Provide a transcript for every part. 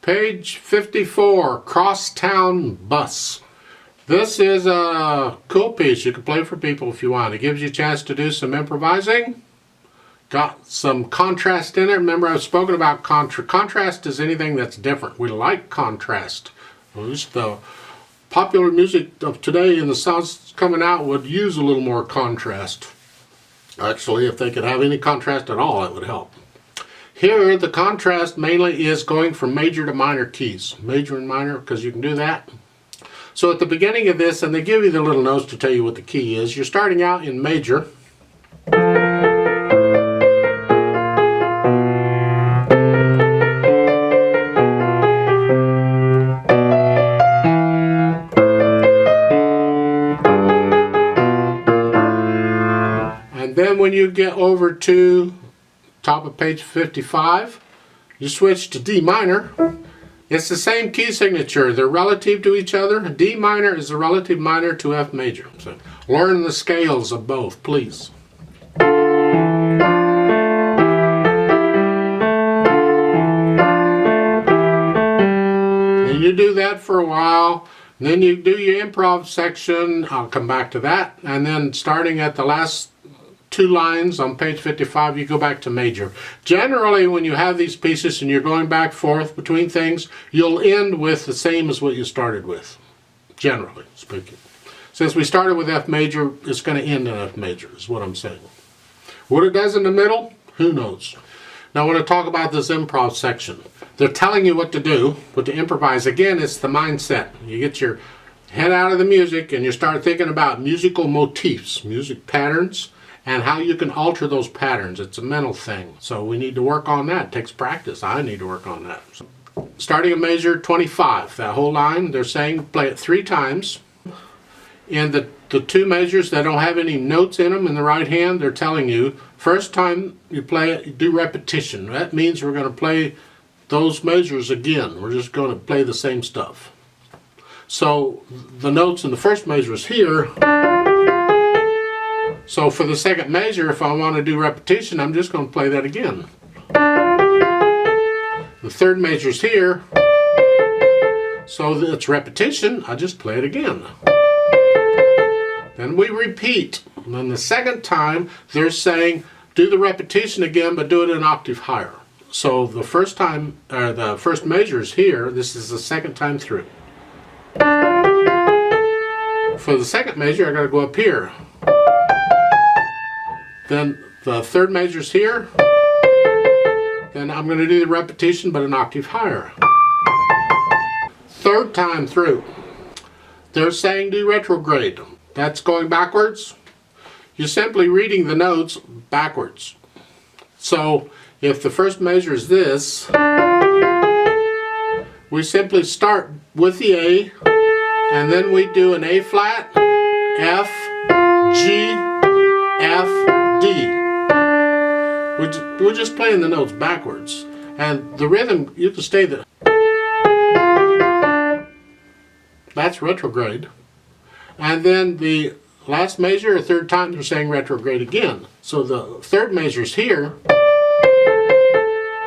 Page 54, Crosstown Bus. This is a cool piece. You can play for people if you want. It gives you a chance to do some improvising. Got some contrast in it. Remember, I've spoken about contrast is anything that's different. We like contrast. At least the popular music of today and the sounds coming out would use a little more contrast. Actually, if they could have any contrast at all, that would help. Here, the contrast mainly is going from major to minor keys. Major and minor, because you can do that. So at the beginning of this, and they give you the little notes to tell you what the key is, you're starting out in major. And then when you get over to top of page 55, you switch to D minor. It's the same key signature. They're relative to each other. D minor is a relative minor to F major. So learn the scales of both, please. And you do that for a while. And then you do your improv section. I'll come back to that. And then starting at the last two lines on page 55, you go back to major. Generally, when you have these pieces and you're going back and forth between things, you'll end with the same as what you started with, generally speaking. Since we started with F major, it's going to end in F major, is what I'm saying. What it does in the middle, who knows? Now, I want to talk about this improv section. They're telling you what to do, what to improvise. Again, it's the mindset. You get your head out of the music and you start thinking about musical motifs, music patterns, and how you can alter those patterns. It's a mental thing. So we need to work on that. It takes practice. I need to work on that. So, starting at measure 25, that whole line, they're saying play it 3 times. In the two measures that don't have any notes in them in the right hand, they're telling you, first time you play it, you do repetition. That means we're going to play those measures again. We're just going to play the same stuff. So the notes in the first measure is here. So for the second measure, if I want to do repetition, I'm just going to play that again. The third measure is here. So it's repetition, I just play it again. Then we repeat. And then the second time, they're saying, do the repetition again, but do it an octave higher. So the first time, the first measure is here. This is the second time through. For the second measure, I got to go up here. Then the third measure is here. Then I'm going to do the repetition, but an octave higher. Third time through, they're saying do retrograde. That's going backwards. You're simply reading the notes backwards. So if the first measure is this, we simply start with the A, and then we do an A flat, F, G, F, D. We're just playing the notes backwards. And the rhythm, you can stay there. That's retrograde. And then the last measure, or third time, they're saying retrograde again. So the third measure is here.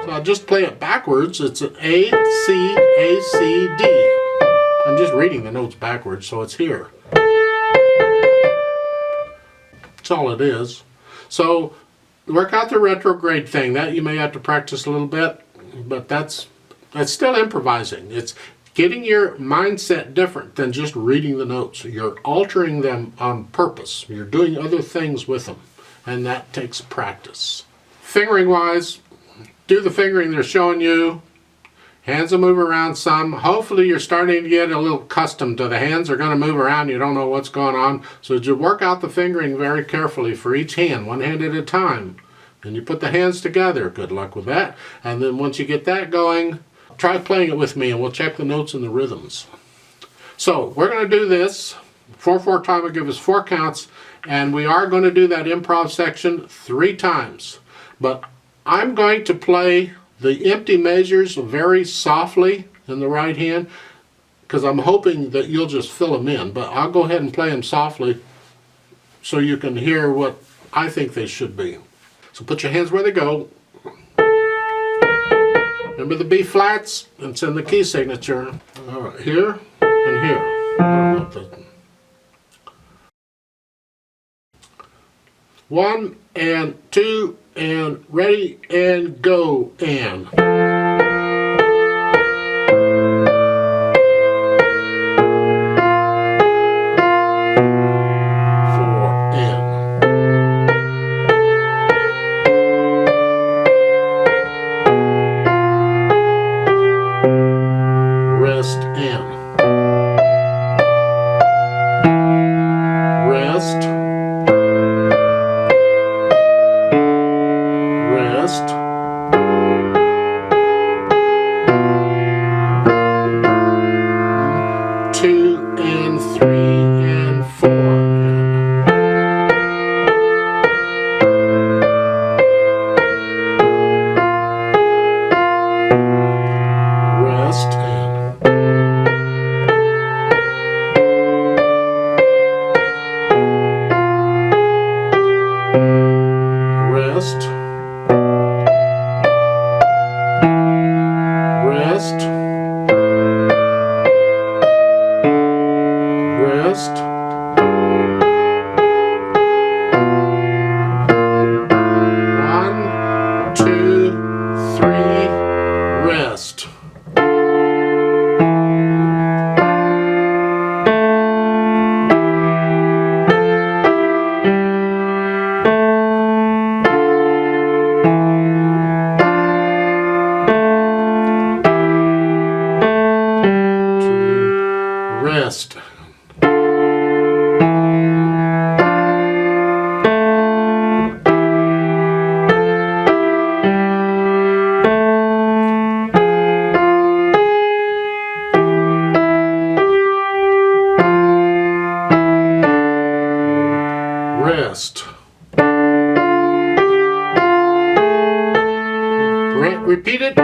So I'll just play it backwards. It's an A, C, A, C, D. I'm just reading the notes backwards, so it's here. That's all it is. So work out the retrograde thing. That you may have to practice a little bit, but that's still improvising. It's getting your mindset different than just reading the notes. You're altering them on purpose. You're doing other things with them, and that takes practice. Fingering wise, do the fingering they're showing you. Hands will move around some. Hopefully you're starting to get a little accustomed to the hands are going to move around. You don't know what's going on. So you work out the fingering very carefully for each hand, one hand at a time. And you put the hands together. Good luck with that. And then once you get that going, try playing it with me and we'll check the notes and the rhythms. So we're going to do this. 4/4 time will give us 4 counts. And we are going to do that improv section 3 times. But I'm going to play the empty measures very softly in the right hand because I'm hoping that you'll just fill them in. But I'll go ahead and play them softly so you can hear what I think they should be. So put your hands where they go. Remember Remember the B flats? It's in the key signature. All right, here and here. I don't know if that... 1 and 2 and ready and go and. 4 and. Rest and. Rest. Rest. Two and 3 and 4. Rest and. Rest. Rest. Rest. One, two, three, rest. Rest. Rest. Repeat it.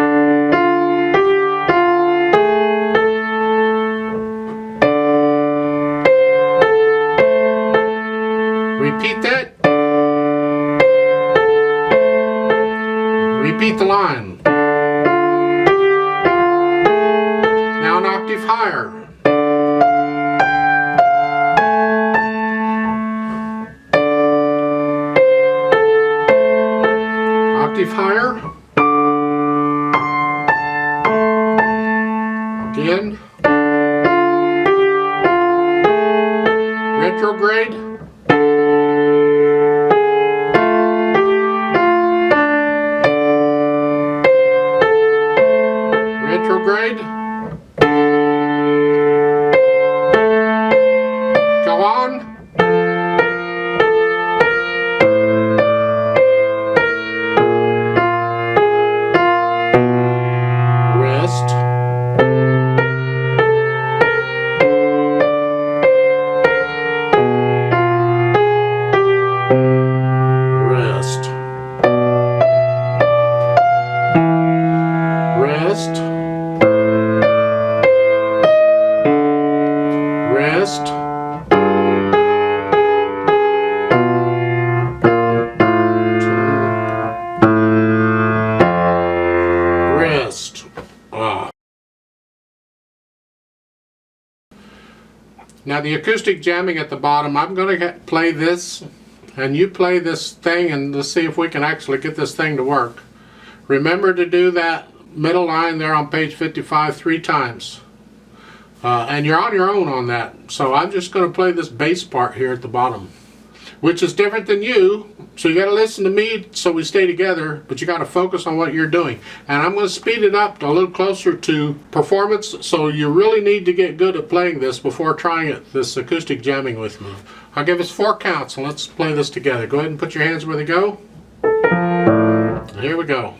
Repeat that. Repeat the line. Now an octave higher. Octave higher. Again. Retrograde. Retrograde. Go on. Rest. Rest. Rest. Rest. Rest. Now the acoustic jamming at the bottom, I'm going to play this and you play this thing and let's see if we can actually get this thing to work. Remember to do that middle line there on page 55 3 times. And you're on your own on that. So I'm just going to play this bass part here at the bottom, which is different than you. So you got to listen to me so we stay together, but you got to focus on what you're doing. And I'm going to speed it up a little closer to performance, so you really need to get good at playing this before trying it, this acoustic jamming with me. I'll give us 4 counts and let's play this together. Go ahead and put your hands where they go. Here we go.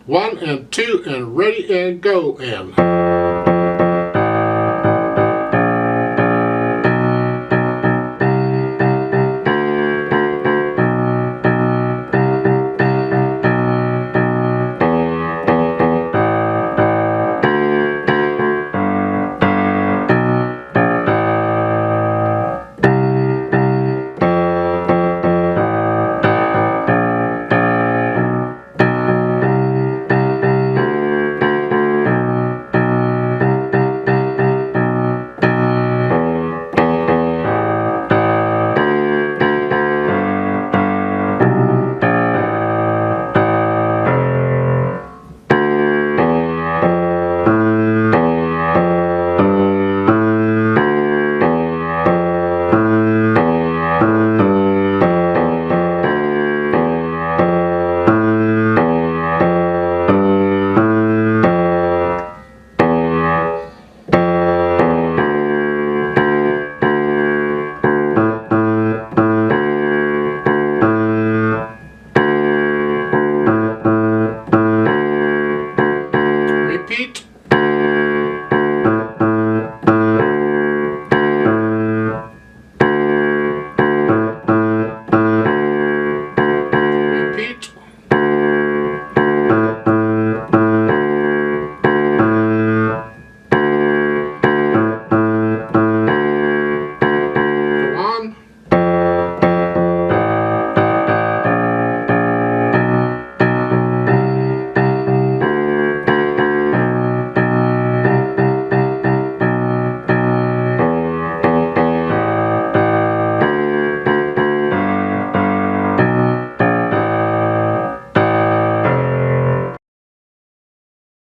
1 and 2 and ready and go and.